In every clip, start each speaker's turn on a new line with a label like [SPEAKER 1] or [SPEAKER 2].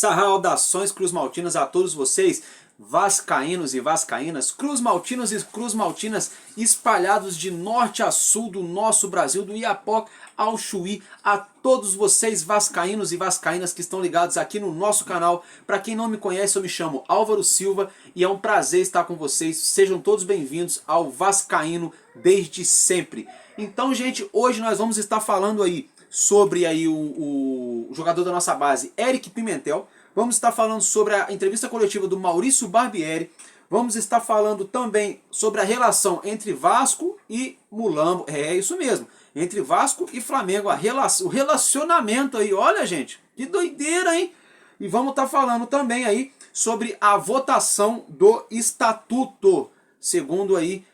[SPEAKER 1] Saudações cruzmaltinas a todos vocês, vascaínos e vascaínas, cruzmaltinos e cruzmaltinas espalhados de norte a sul do nosso Brasil, do Iapoc ao Chuí, a todos vocês vascaínos e vascaínas que estão ligados aqui no nosso canal. Para quem não me conhece, eu me chamo Álvaro Silva e é um prazer estar com vocês. Sejam todos bem-vindos ao Vascaíno desde sempre. Então, gente, hoje nós vamos estar falando aí sobre aí o jogador da nossa base, Eric Pimentel. Vamos estar falando sobre a entrevista coletiva do Maurício Barbieri. Vamos estar falando também sobre a relação entre Vasco e Mulambo. É isso mesmo, entre Vasco e Flamengo. O relacionamento aí, olha gente, que doideira, hein? E vamos estar falando também aí sobre a votação do estatuto, segundo aí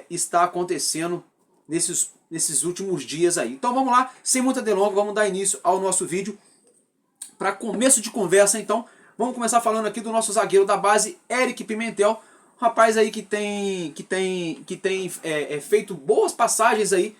[SPEAKER 1] está acontecendo nesses últimos dias aí. Então vamos lá, sem muita delonga, vamos dar início ao nosso vídeo. Para começo de conversa, então, vamos começar falando aqui do nosso zagueiro da base, Eric Pimentel, um rapaz aí que tem feito boas passagens aí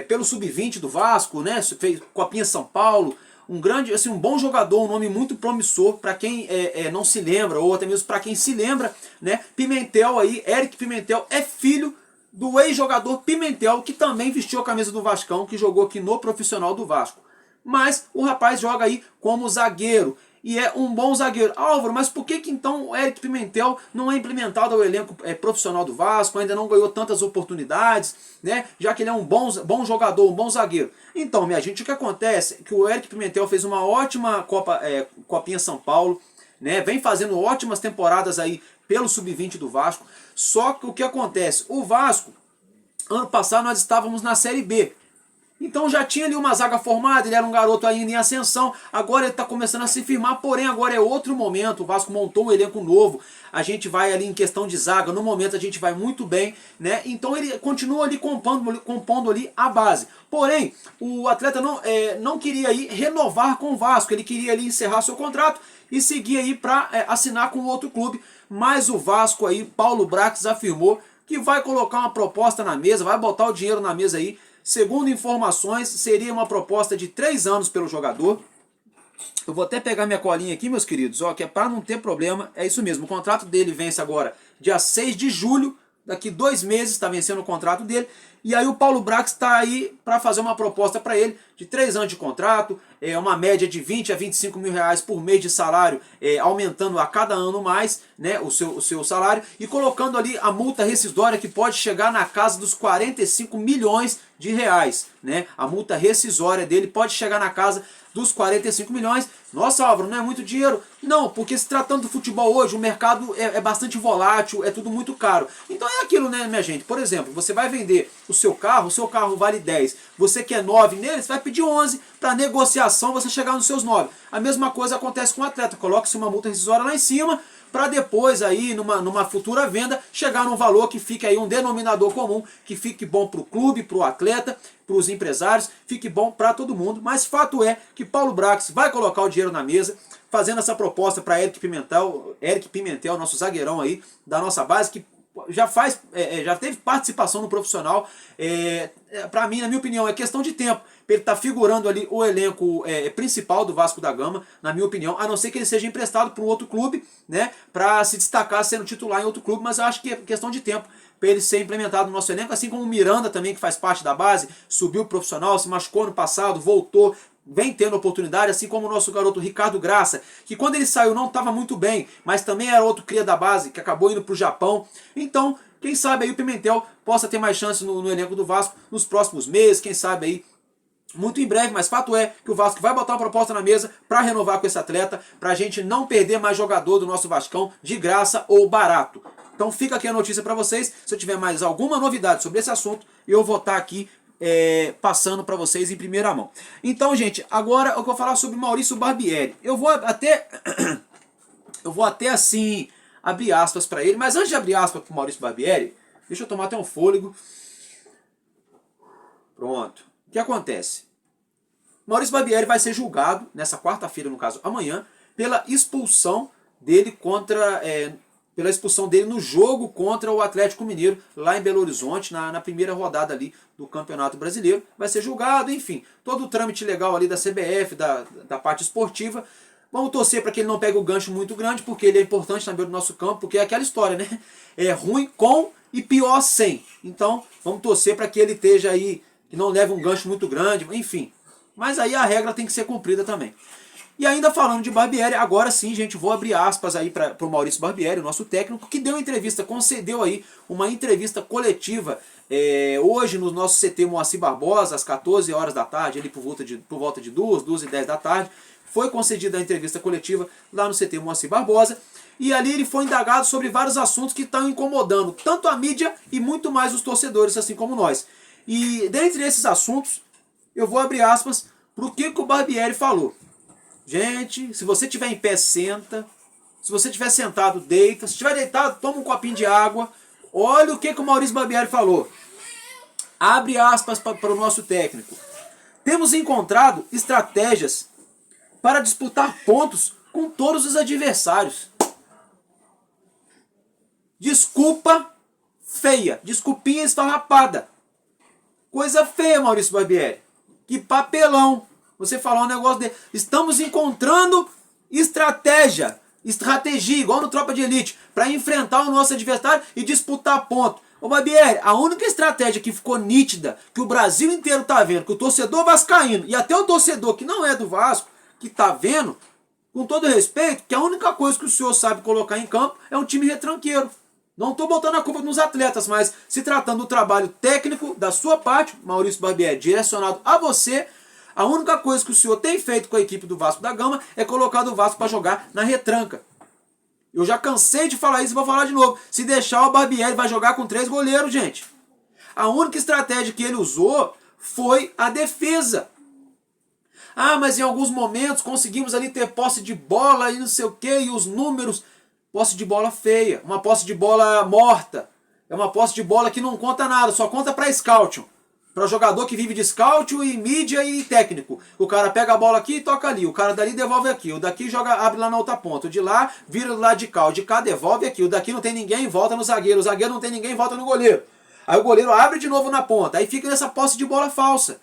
[SPEAKER 1] pelo sub-20 do Vasco, né? Fez Copinha São Paulo, um grande, assim, um bom jogador, um nome muito promissor para quem não se lembra, ou até mesmo para quem se lembra, né? Pimentel aí, Eric Pimentel é filho do ex-jogador Pimentel, que também vestiu a camisa do Vascão, que jogou aqui no profissional do Vasco. Mas o rapaz joga aí como zagueiro, e é um bom zagueiro. Álvaro, mas por que então o Eric Pimentel não é implementado ao elenco profissional do Vasco, ainda não ganhou tantas oportunidades, né? Já que ele é um bom jogador, um bom zagueiro. Então, minha gente, o que acontece é que o Eric Pimentel fez uma ótima Copinha São Paulo, né? Vem fazendo ótimas temporadas aí pelo sub-20 do Vasco. Só que o que acontece? O Vasco, ano passado nós estávamos na Série B. Então já tinha ali uma zaga formada, ele era um garoto ainda em ascensão, agora ele está começando a se firmar, porém agora é outro momento, o Vasco montou um elenco novo, a gente vai ali em questão de zaga, no momento a gente vai muito bem, né? Então ele continua ali compondo ali a base. Porém, o atleta não queria aí renovar com o Vasco, ele queria ali encerrar seu contrato e seguir aí para assinar com outro clube, mas o Vasco aí, Paulo Brax afirmou que vai colocar uma proposta na mesa, vai botar o dinheiro na mesa aí. Segundo informações, seria uma proposta de 3 anos pelo jogador. Eu vou até pegar minha colinha aqui, meus queridos, ó, que é para não ter problema. É isso mesmo, o contrato dele vence agora dia 6 de julho, daqui 2 meses está vencendo o contrato dele. E aí o Paulo Brax está aí para fazer uma proposta para ele de 3 anos de contrato, uma média de 20 a 25 mil reais por mês de salário, aumentando a cada ano mais, né, o seu salário, e colocando ali a multa rescisória que pode chegar na casa dos 45 milhões de reais. Né? A multa rescisória dele pode chegar na casa dos 45 milhões. Nossa, Álvaro, não é muito dinheiro? Não, porque se tratando do futebol hoje, o mercado é bastante volátil, é tudo muito caro. Então é aquilo, né, minha gente? Por exemplo, você vai vender o seu carro vale 10, você quer 9 nele, você vai pedir 11, para negociação você chegar nos seus 9. A mesma coisa acontece com o atleta, coloca-se uma multa rescisória lá em cima, para depois aí, numa futura venda, chegar num valor que fique aí um denominador comum, que fique bom para o clube, para o atleta, para os empresários, fique bom para todo mundo. Mas fato é que Paulo Brax vai colocar o dinheiro na mesa, fazendo essa proposta para Eric Pimentel, nosso zagueirão aí, da nossa base, que já teve participação no profissional. Para mim, na minha opinião, é questão de tempo para ele estar figurando ali o elenco principal do Vasco da Gama, na minha opinião, a não ser que ele seja emprestado para um outro clube, né, para se destacar sendo titular em outro clube, mas eu acho que é questão de tempo para ele ser implementado no nosso elenco, assim como o Miranda também, que faz parte da base, subiu pro profissional, se machucou no passado, voltou, vem tendo oportunidade, assim como o nosso garoto Ricardo Graça, que quando ele saiu não estava muito bem, mas também era outro cria da base, que acabou indo para o Japão. Então, quem sabe aí o Pimentel possa ter mais chance no elenco do Vasco nos próximos meses, quem sabe aí muito em breve, mas fato é que o Vasco vai botar uma proposta na mesa para renovar com esse atleta, para a gente não perder mais jogador do nosso Vascão de graça ou barato. Então fica aqui a notícia para vocês. Se eu tiver mais alguma novidade sobre esse assunto, eu vou estar aqui passando para vocês em primeira mão. Então, gente, agora eu vou falar sobre Maurício Barbieri. Eu vou até assim abrir aspas para ele, mas antes de abrir aspas para o Maurício Barbieri, deixa eu tomar até um fôlego. Pronto. O que acontece? Maurício Barbieri vai ser julgado nessa quarta-feira, no caso amanhã, pela expulsão dele no jogo contra o Atlético Mineiro, lá em Belo Horizonte, na primeira rodada ali do Campeonato Brasileiro. Vai ser julgado, enfim, todo o trâmite legal ali da CBF, da parte esportiva, Vamos torcer para que ele não pegue o gancho muito grande, porque ele é importante na beira do nosso campo, porque é aquela história, né? É ruim com e pior sem. Então, vamos torcer para que ele esteja aí, que não leve um gancho muito grande, enfim. Mas aí a regra tem que ser cumprida também. E ainda falando de Barbieri, agora sim, gente, vou abrir aspas aí para o Maurício Barbieri, o nosso técnico, que deu uma entrevista, concedeu aí uma entrevista coletiva hoje no nosso CT Moacir Barbosa, às 14 horas da tarde, ali por volta de 2h10 da tarde, foi concedida a entrevista coletiva lá no CT Moacir Barbosa, e ali ele foi indagado sobre vários assuntos que estão incomodando tanto a mídia e muito mais os torcedores, assim como nós. E dentre esses assuntos, eu vou abrir aspas para o que o Barbieri falou. Gente, se você estiver em pé, senta. Se você estiver sentado, deita. Se estiver deitado, toma um copinho de água. Olha o que o Maurício Barbieri falou. Abre aspas para o nosso técnico. Temos encontrado estratégias para disputar pontos com todos os adversários. Desculpa feia. Desculpinha esfarrapada. Coisa feia, Maurício Barbieri. Que papelão. Você falar um negócio dele. Estamos encontrando estratégia, igual no Tropa de Elite, para enfrentar o nosso adversário e disputar ponto. Ô Barbieri, a única estratégia que ficou nítida, que o Brasil inteiro tá vendo, que o torcedor vascaíno e até o torcedor que não é do Vasco, que tá vendo, com todo respeito, que a única coisa que o senhor sabe colocar em campo é um time retranqueiro. Não estou botando a culpa nos atletas, mas se tratando do trabalho técnico da sua parte, Maurício Barbieri, direcionado a você, a única coisa que o senhor tem feito com a equipe do Vasco da Gama é colocar o Vasco para jogar na retranca. Eu já cansei de falar isso e vou falar de novo. Se deixar, o Barbieri vai jogar com 3 goleiros, gente. A única estratégia que ele usou foi a defesa. Ah, mas em alguns momentos conseguimos ali ter posse de bola e não sei o que, e os números. Posse de bola feia, uma posse de bola morta. É uma posse de bola que não conta nada, só conta para scout. Para jogador que vive de scout e mídia e técnico. O cara pega a bola aqui e toca ali. O cara dali devolve aqui. O daqui joga, abre lá na outra ponta. O de lá vira do lado de cá. O de cá devolve aqui. O daqui não tem ninguém, volta no zagueiro. O zagueiro não tem ninguém, volta no goleiro. Aí o goleiro abre de novo na ponta. Aí fica nessa posse de bola falsa.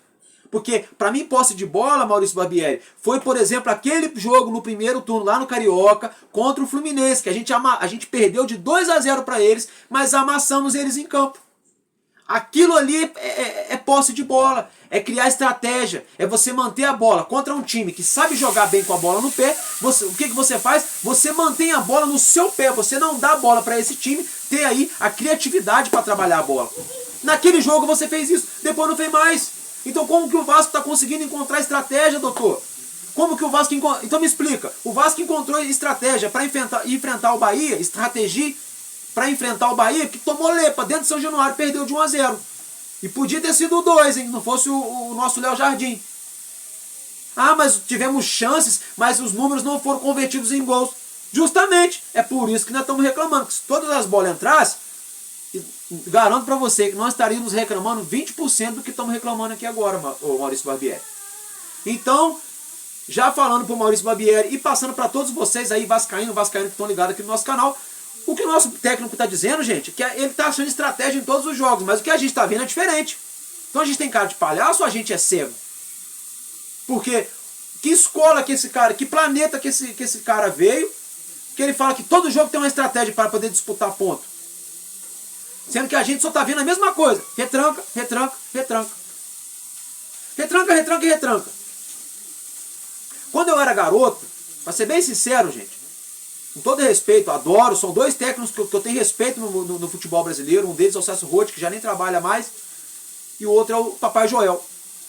[SPEAKER 1] Porque, para mim, posse de bola, Maurício Barbieri, foi, por exemplo, aquele jogo no primeiro turno lá no Carioca contra o Fluminense, que a gente perdeu de 2-0 para eles, mas amassamos eles em campo. Aquilo ali é posse de bola, é criar estratégia, é você manter a bola contra um time que sabe jogar bem com a bola no pé. O que você faz? Você mantém a bola no seu pé, você não dá a bola para esse time ter aí a criatividade para trabalhar a bola. Naquele jogo você fez isso, depois não fez mais. Então como que o Vasco está conseguindo encontrar estratégia, doutor? Como que o Vasco encontrou? Então me explica, o Vasco encontrou estratégia para enfrentar o Bahia, estratégia para enfrentar o Bahia, que tomou lepa dentro de São Januário, perdeu de 1-0. E podia ter sido 2, hein? Não fosse o nosso Léo Jardim. Ah, mas tivemos chances, mas os números não foram convertidos em gols. Justamente, é por isso que nós estamos reclamando. Que se todas as bolas entrassem, garanto para você que nós estaríamos reclamando 20% do que estamos reclamando aqui agora, o Maurício Barbieri. Então, já falando para o Maurício Barbieri e passando para todos vocês aí, vascaíno que estão ligados aqui no nosso canal, o que o nosso técnico está dizendo, gente, é que ele está achando estratégia em todos os jogos, mas o que a gente está vendo é diferente. Então a gente tem cara de palhaço ou a gente é cego? Porque que escola que esse cara, que planeta que esse cara veio, que ele fala que todo jogo tem uma estratégia para poder disputar ponto. Sendo que a gente só está vendo a mesma coisa. Retranca, retranca, retranca. Retranca, retranca e retranca. Quando eu era garoto, para ser bem sincero, gente, com todo respeito, adoro, são 2 técnicos que eu tenho respeito no futebol brasileiro. Um deles é o Celso Roth, que já nem trabalha mais, e o outro é o Papai Joel.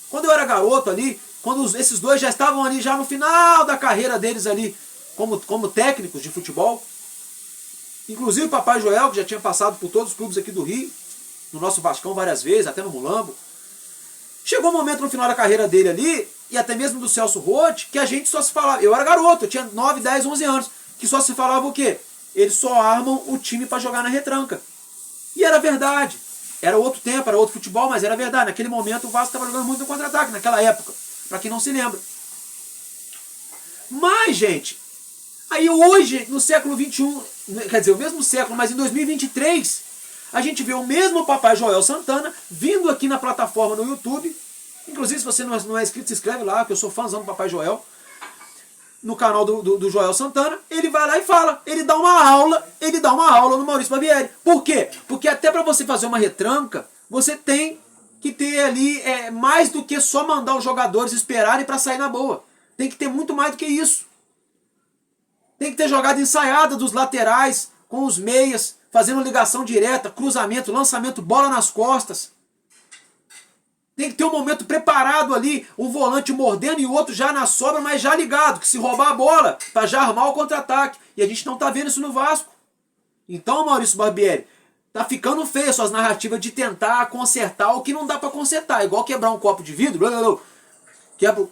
[SPEAKER 1] Quando eu era garoto ali, quando esses 2 já estavam ali, já no final da carreira deles ali, como técnicos de futebol, inclusive o Papai Joel, que já tinha passado por todos os clubes aqui do Rio, no nosso Vascão várias vezes, até no Mulambo, chegou um momento no final da carreira dele ali, e até mesmo do Celso Roth, que a gente só se falava, eu era garoto, eu tinha 9, 10, 11 anos, que só se falava o quê? Eles só armam o time para jogar na retranca. E era verdade. Era outro tempo, era outro futebol, mas era verdade. Naquele momento o Vasco estava jogando muito no contra-ataque, naquela época. Para quem não se lembra. Mas, gente, aí hoje, no século XXI, quer dizer, o mesmo século, mas em 2023, a gente vê o mesmo Papai Joel Santana vindo aqui na plataforma no YouTube. Inclusive, se você não é inscrito, se inscreve lá, que eu sou fãzão do Papai Joel. no canal do Joel Santana, ele vai lá e fala, ele dá uma aula no Maurício Barbieri. Por quê? Porque até para você fazer uma retranca, você tem que ter ali mais do que só mandar os jogadores esperarem para sair na boa. Tem que ter muito mais do que isso. Tem que ter jogada ensaiada dos laterais, com os meias, fazendo ligação direta, cruzamento, lançamento, bola nas costas. Tem que ter um momento preparado ali, um volante mordendo e o outro já na sobra, mas já ligado, que se roubar a bola, para já armar o contra-ataque. E a gente não tá vendo isso no Vasco. Então, Maurício Barbieri, tá ficando feio suas narrativas de tentar consertar o que não dá para consertar. Igual quebrar um copo de vidro,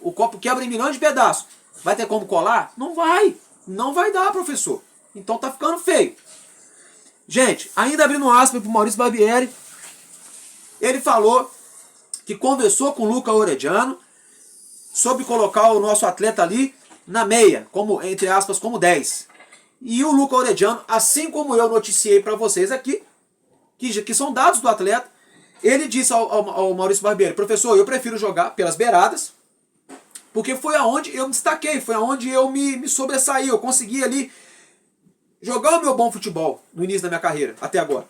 [SPEAKER 1] o copo quebra em milhões de pedaços. Vai ter como colar? Não vai. Não vai dar, professor. Então tá ficando feio. Gente, ainda abrindo aspas pro Maurício Barbieri, ele falou que conversou com o Luca Orediano sobre colocar o nosso atleta ali na meia, como, entre aspas, como 10. E o Luca Orediano, assim como eu noticiei para vocês aqui, que são dados do atleta, ele disse ao Maurício Barbieri, professor, eu prefiro jogar pelas beiradas, porque foi aonde eu me destaquei, foi aonde eu me sobressaí, eu consegui ali jogar o meu bom futebol no início da minha carreira, até agora.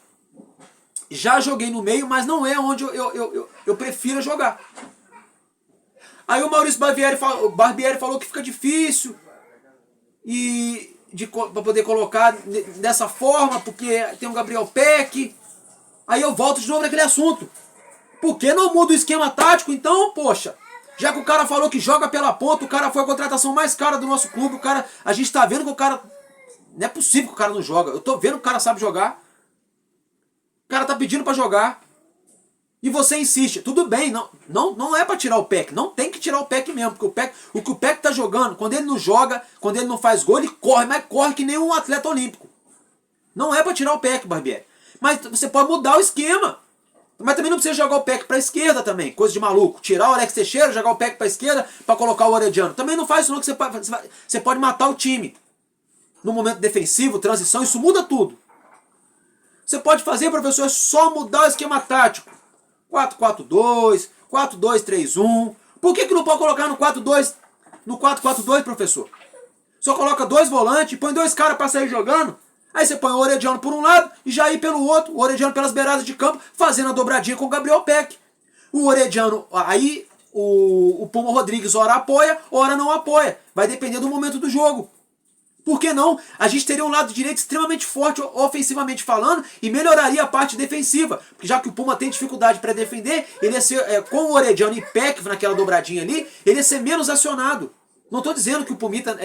[SPEAKER 1] Já joguei no meio, mas não é onde eu prefiro jogar. Aí o Maurício Barbieri falou que fica difícil para poder colocar dessa forma, porque tem o Gabriel Peck. Aí eu volto de novo naquele assunto. Por que não muda o esquema tático então, poxa? Já que o cara falou que joga pela ponta, o cara foi a contratação mais cara do nosso clube, a gente tá vendo que o cara... Não é possível que o cara não joga. Eu tô vendo que o cara sabe jogar. O cara tá pedindo pra jogar. E você insiste. Tudo bem, não é pra tirar o Peck. Não tem que tirar o Peck mesmo. Porque o que o Peck tá jogando, quando ele não joga, quando ele não faz gol, ele corre, mas corre que nem um atleta olímpico. Não é pra tirar o Peck, Barbieri. Mas você pode mudar o esquema. Mas também não precisa jogar o Peck pra esquerda também. Coisa de maluco. Tirar o Alex Teixeira, jogar o Peck pra esquerda pra colocar o Orediano. Também não faz isso não, que você pode matar o time. No momento defensivo, transição, isso muda tudo. Você pode fazer, professor, é só mudar o esquema tático. 4-4-2, 4-2-3-1. Por que não pode colocar no 4-2, no 4-4-2, professor? Só coloca 2 volantes, põe 2 caras para sair jogando. Aí você põe o Orediano por um lado e Jair pelo outro. O Orediano pelas beiradas de campo, fazendo a dobradinha com o Gabriel Peck. O Orediano, aí o Puma Rodrigues ora apoia, ora não apoia. Vai depender do momento do jogo. Por que não? A gente teria um lado direito extremamente forte ofensivamente falando e melhoraria a parte defensiva. Porque já que o Puma tem dificuldade para defender, ele ia ser, com o Orediano e Peck naquela dobradinha ali, ele ia ser menos acionado. Não estou dizendo que o Pumita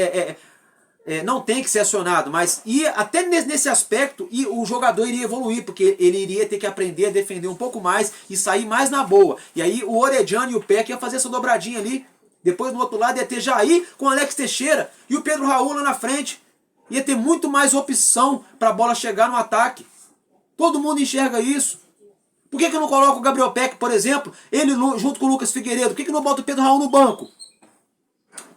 [SPEAKER 1] não tem que ser acionado, mas até nesse aspecto o jogador iria evoluir, porque ele iria ter que aprender a defender um pouco mais e sair mais na boa. E aí o Orediano e o Peck iam fazer essa dobradinha ali. Depois, no outro lado, ia ter Jair com Alex Teixeira e o Pedro Raul lá na frente. Ia ter muito mais opção para a bola chegar no ataque. Todo mundo enxerga isso. Por que não coloca o Gabriel Peck, por exemplo, ele junto com o Lucas Figueiredo? Por que não bota o Pedro Raul no banco?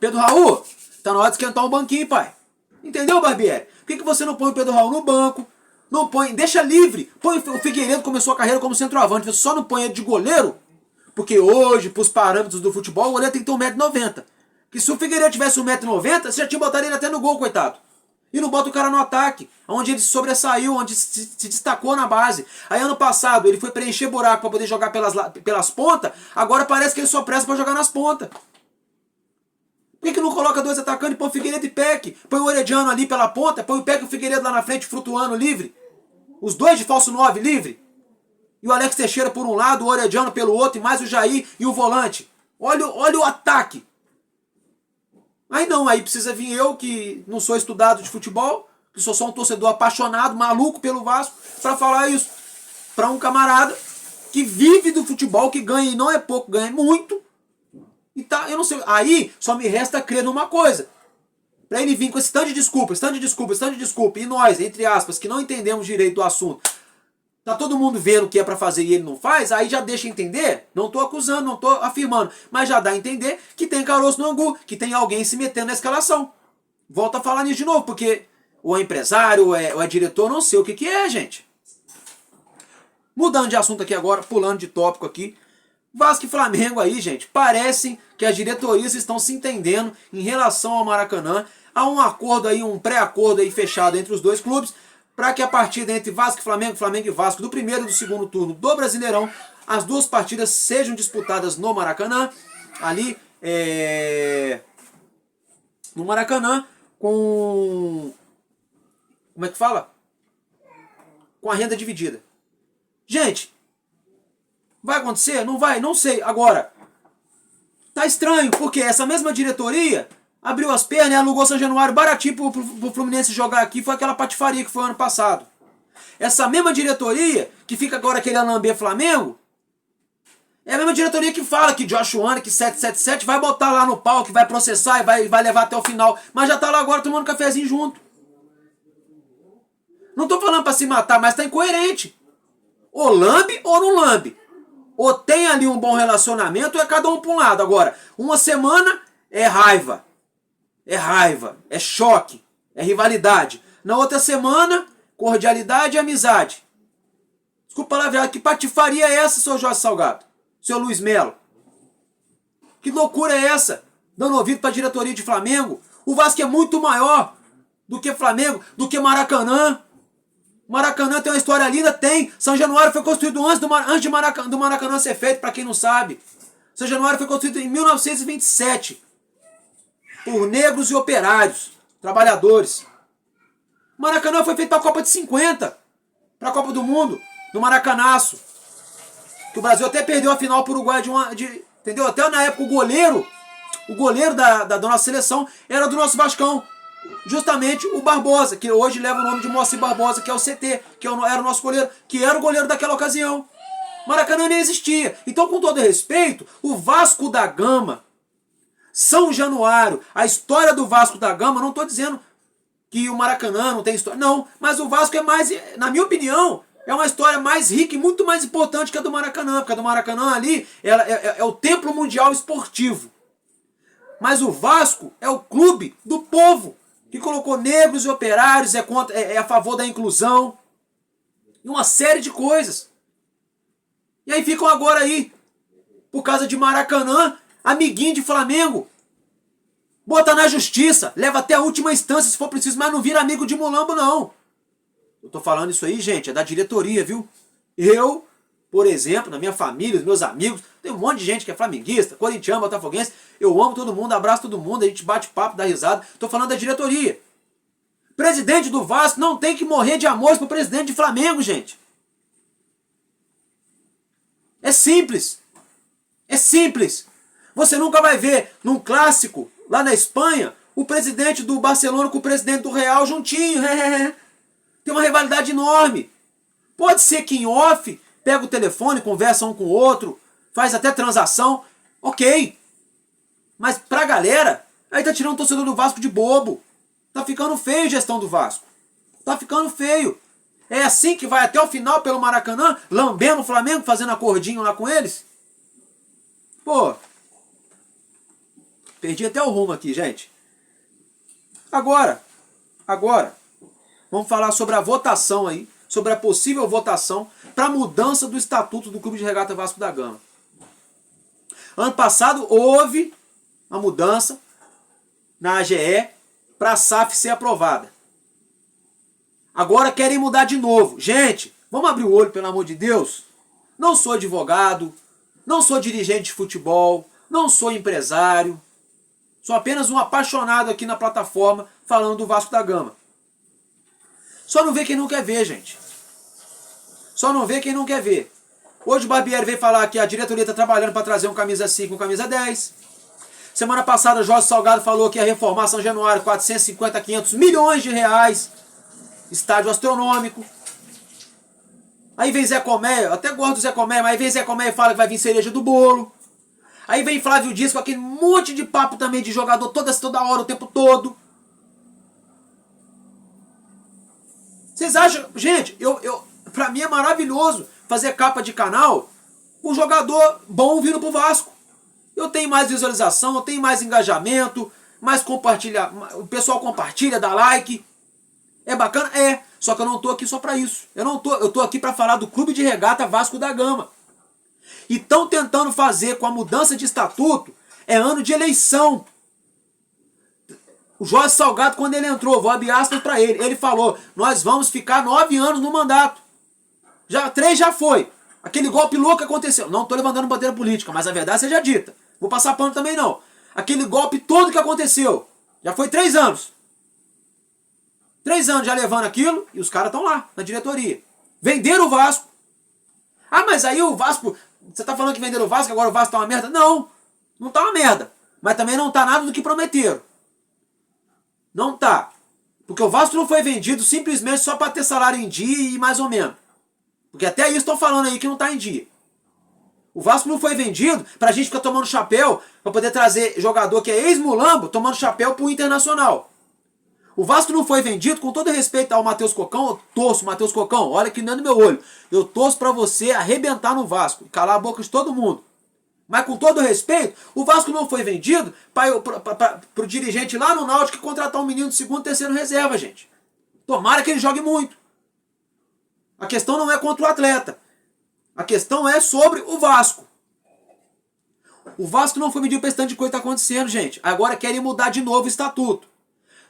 [SPEAKER 1] Pedro Raul, tá na hora de esquentar um banquinho, pai. Entendeu, Barbieri? Por que você não põe o Pedro Raul no banco? Não põe, deixa livre. Põe o Figueiredo, começou a carreira como centroavante. Você só não põe ele de goleiro? Porque hoje, para os parâmetros do futebol, o goleiro tem que ter 1,90 m. Que se o Figueiredo tivesse 1,90 m, você já tinha botado ele até no gol, coitado. E não bota o cara no ataque, onde ele se sobressaiu, onde se destacou na base. Aí ano passado ele foi preencher buraco para poder jogar pelas pontas, agora parece que ele só presta para jogar nas pontas. Por que não coloca 2 atacantes e põe o Figueiredo e Peck? Põe o Orediano ali pela ponta, põe o Peck e o Figueiredo lá na frente flutuando livre. Os 2 de falso 9 livre. E o Alex Teixeira por um lado, o Orediano pelo outro, e mais o Jair e o volante. Olha o ataque. Aí não, aí precisa vir eu, que não sou estudado de futebol, que sou só um torcedor apaixonado, maluco pelo Vasco, para falar isso para um camarada que vive do futebol, que ganha e não é pouco, ganha muito. E tá, eu não sei. Aí só me resta crer numa coisa. Para ele vir com esse tanto de desculpa, e nós, entre aspas, que não entendemos direito do assunto, tá todo mundo vendo o que é para fazer e ele não faz, aí já deixa entender, não tô acusando, não tô afirmando, mas já dá a entender que tem caroço no angu, que tem alguém se metendo na escalação. Volta a falar nisso de novo, porque ou é empresário, ou é diretor, não sei o que é, gente. Mudando de assunto aqui agora, pulando de tópico aqui, Vasco e Flamengo aí, gente, parecem que as diretorias estão se entendendo em relação ao Maracanã. Há um acordo aí, um pré-acordo aí fechado entre os dois clubes, para que a partida entre Vasco e Flamengo, Flamengo e Vasco, do primeiro e do segundo turno do Brasileirão, as duas partidas sejam disputadas no Maracanã, ali no Maracanã, com... como é que fala? Com a renda dividida. Gente, vai acontecer? Não vai? Não sei. Agora, tá estranho, porque essa mesma diretoria abriu as pernas e alugou São Januário baratinho pro Fluminense jogar aqui. Foi aquela patifaria que foi ano passado. Essa mesma diretoria, que fica agora querendo lamber Flamengo, é a mesma diretoria que fala que Joshua, que 777 vai botar lá no pau, que vai processar e vai levar até o final. Mas já tá lá agora tomando cafezinho junto. Não tô falando pra se matar, mas tá incoerente. Ou lambe ou não lambe. Ou tem ali um bom relacionamento, ou é cada um para um lado. Agora, uma semana é raiva, é choque, é rivalidade. Na outra semana, cordialidade e amizade. Desculpa a palavra, que patifaria é essa, seu Jorge Salgado? Seu Luiz Melo? Que loucura é essa? Dando ouvido para a diretoria de Flamengo. O Vasco é muito maior do que Flamengo, do que Maracanã. Maracanã tem uma história linda? Tem. São Januário foi construído antes do Maracanã ser feito, para quem não sabe. São Januário foi construído em 1927. Por negros e operários, trabalhadores. Maracanã foi feito para a Copa de 50. Para a Copa do Mundo, no Maracanaço. Que o Brasil até perdeu a final para o Uruguai entendeu? Até na época o goleiro da nossa seleção era do nosso Vascão. Justamente o Barbosa, que hoje leva o nome de Moacir Barbosa, que é o CT, que era o nosso goleiro, que era o goleiro daquela ocasião. Maracanã nem existia. Então, com todo respeito, o Vasco da Gama, São Januário, a história do Vasco da Gama, não estou dizendo que o Maracanã não tem história, não, mas o Vasco é mais, na minha opinião, é uma história mais rica e muito mais importante que a do Maracanã, porque a do Maracanã ali é o templo mundial esportivo. Mas o Vasco é o clube do povo, que colocou negros e operários, é a favor da inclusão, e uma série de coisas. E aí ficam agora aí, por causa de Maracanã, amiguinho de Flamengo. Bota na justiça, leva até a última instância se for preciso, mas não vira amigo de mulambo não. Eu tô falando isso aí, gente, é da diretoria, viu? Eu, por exemplo, na minha família, os meus amigos, tem um monte de gente que é flamenguista, corintiano, botafoguense. Eu amo todo mundo, abraço todo mundo, a gente bate papo, dá risada. Tô falando da diretoria. Presidente do Vasco não tem que morrer de amor pro presidente de Flamengo, gente. É simples. É simples. Você nunca vai ver num clássico, lá na Espanha, o presidente do Barcelona com o presidente do Real juntinho. Tem uma rivalidade enorme. Pode ser que em off, pega o telefone, conversa um com o outro, faz até transação. Ok. Mas pra galera, aí tá tirando o torcedor do Vasco de bobo. Tá ficando feio a gestão do Vasco. Tá ficando feio. É assim que vai até o final pelo Maracanã, lambendo o Flamengo, fazendo acordinho lá com eles? Pô. Perdi até o rumo aqui, gente. Agora, vamos falar sobre a votação aí, sobre a possível votação para mudança do estatuto do Clube de Regata Vasco da Gama. Ano passado houve a mudança na AGE para a SAF ser aprovada. Agora querem mudar de novo. Gente, vamos abrir o olho, pelo amor de Deus. Não sou advogado, não sou dirigente de futebol, não sou empresário. Sou apenas um apaixonado aqui na plataforma falando do Vasco da Gama. Só não vê quem não quer ver, gente. Só não vê quem não quer ver. Hoje o Barbieri veio falar que a diretoria está trabalhando para trazer um camisa 5 e um camisa 10. Semana passada o Jorge Salgado falou que ia reformar São Januário 450, 500 milhões de reais. Estádio astronômico. Aí vem Zé Comé, eu até gosto do Zé Comé, mas aí vem Zé Comé e fala que vai vir cereja do bolo. Aí vem Flávio Dias com aquele monte de papo também de jogador toda hora, o tempo todo. Vocês acham... Gente, pra mim é maravilhoso fazer capa de canal com um jogador bom vindo pro Vasco. Eu tenho mais visualização, eu tenho mais engajamento, mais compartilha, o pessoal compartilha, dá like. É bacana? É. Só que eu não tô aqui só pra isso. Eu tô aqui pra falar do Clube de Regata Vasco da Gama. E estão tentando fazer com a mudança de estatuto, é ano de eleição. O Jorge Salgado, quando ele entrou, vou abrir aspas para ele falou, nós vamos ficar 9 anos no mandato. 3 já foi. Aquele golpe louco que aconteceu. Não estou levantando bandeira política, mas a verdade seja dita. Vou passar pano também não. Aquele golpe todo que aconteceu. Já foi 3 anos. 3 anos já levando aquilo e os caras estão lá, na diretoria. Venderam o Vasco. Ah, mas aí o Vasco... Você está falando que venderam o Vasco, agora o Vasco está uma merda? Não, não está uma merda. Mas também não está nada do que prometeram. Não tá. Porque o Vasco não foi vendido simplesmente só para ter salário em dia e mais ou menos. Porque até isso estão falando aí que não está em dia. O Vasco não foi vendido para a gente ficar tomando chapéu, para poder trazer jogador que é ex-mulambo, tomando chapéu para o Internacional. O Vasco não foi vendido, com todo respeito ao Matheus Cocão, eu torço, Matheus Cocão, olha aqui dentro do meu olho. Eu torço para você arrebentar no Vasco, calar a boca de todo mundo. Mas com todo respeito, o Vasco não foi vendido para o dirigente lá no Náutico contratar um menino de segundo e terceiro reserva, gente. Tomara que ele jogue muito. A questão não é contra o atleta. A questão é sobre o Vasco. O Vasco não foi vendido para esse tanto de coisa que está acontecendo, gente. Agora querem mudar de novo o estatuto.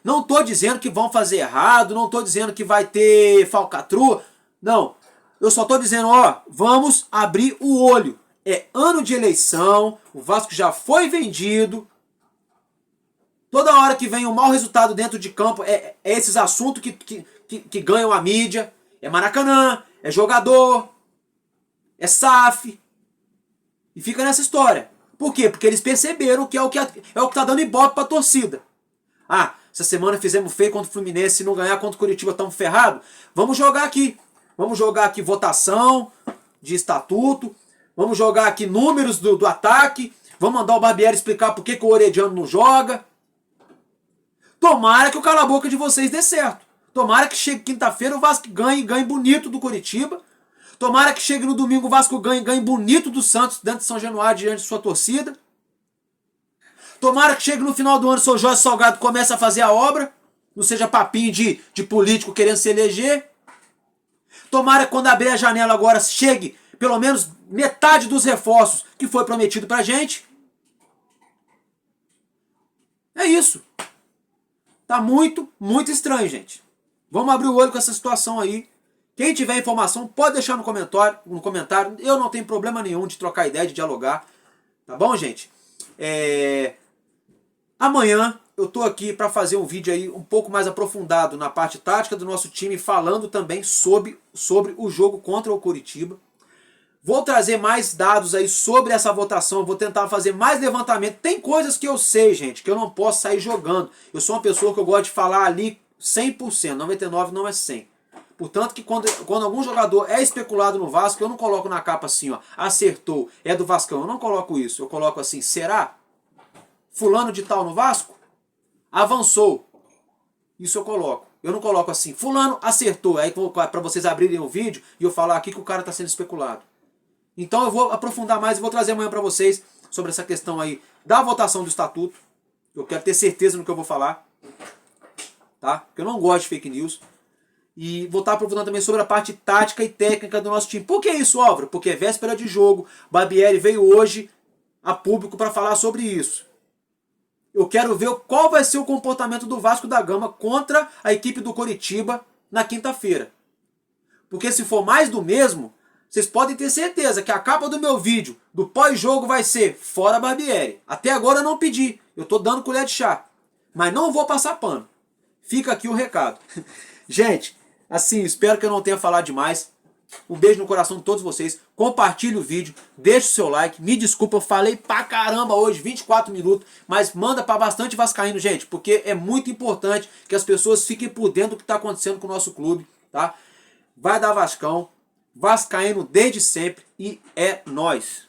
[SPEAKER 1] Não estou dizendo que vão fazer errado, não estou dizendo que vai ter falcatrua. Não. Eu só estou dizendo, ó, vamos abrir o olho. É ano de eleição, o Vasco já foi vendido. Toda hora que vem um mau resultado dentro de campo, é esses assuntos que ganham a mídia. É Maracanã, é jogador, é SAF. E fica nessa história. Por quê? Porque eles perceberam que é o que tá dando ibope pra torcida. Ah, essa semana fizemos feio contra o Fluminense, se não ganhar contra o Curitiba estamos ferrados. Vamos jogar aqui. Vamos jogar aqui votação de estatuto. Vamos jogar aqui números do ataque. Vamos mandar o Barbieri explicar por que o Orediano não joga. Tomara que o cala-boca de vocês dê certo. Tomara que chegue quinta-feira o Vasco ganhe bonito do Curitiba. Tomara que chegue no domingo o Vasco ganhe bonito do Santos dentro de São Januário diante de sua torcida. Tomara que chegue no final do ano o seu Jorge Salgado comece a fazer a obra. Não seja papinho de político querendo se eleger. Tomara que quando abrir a janela agora chegue pelo menos metade dos reforços que foi prometido pra gente. É isso. Tá muito, muito estranho, gente. Vamos abrir o olho com essa situação aí. Quem tiver informação pode deixar no comentário. Eu não tenho problema nenhum de trocar ideia, de dialogar. Tá bom, gente? Amanhã eu tô aqui para fazer um vídeo aí um pouco mais aprofundado na parte tática do nosso time, falando também sobre o jogo contra o Curitiba. Vou trazer mais dados aí sobre essa votação, vou tentar fazer mais levantamento. Tem coisas que eu sei, gente, que eu não posso sair jogando. Eu sou uma pessoa que eu gosto de falar ali 100%, 99% não é 100%. Portanto, que quando algum jogador é especulado no Vasco, eu não coloco na capa assim, ó, acertou, é do Vascão. Eu não coloco isso, eu coloco assim, será? Fulano de tal no Vasco? Avançou. Isso eu coloco. Eu não coloco assim, fulano acertou. Aí para vocês abrirem o vídeo e eu falar aqui que o cara está sendo especulado. Então eu vou aprofundar mais e vou trazer amanhã para vocês sobre essa questão aí da votação do estatuto. Eu quero ter certeza no que eu vou falar. Tá? Porque eu não gosto de fake news. E vou estar aprofundando também sobre a parte tática e técnica do nosso time. Por que isso, Álvaro? Porque é véspera de jogo. Barbieri veio hoje a público para falar sobre isso. Eu quero ver qual vai ser o comportamento do Vasco da Gama contra a equipe do Coritiba na quinta-feira. Porque se for mais do mesmo, vocês podem ter certeza que a capa do meu vídeo do pós-jogo vai ser fora Barbieri. Até agora eu não pedi. Eu estou dando colher de chá. Mas não vou passar pano. Fica aqui o recado. Gente, assim, espero que eu não tenha falado demais. Um beijo no coração de todos vocês. Compartilhe o vídeo, deixe o seu like. Me desculpa, eu falei pra caramba hoje, 24 minutos. Mas manda pra bastante vascaíno, gente. Porque é muito importante que as pessoas fiquem por dentro do que tá acontecendo com o nosso clube, tá? Vai dar Vascão. Vascaíno desde sempre e é nóis.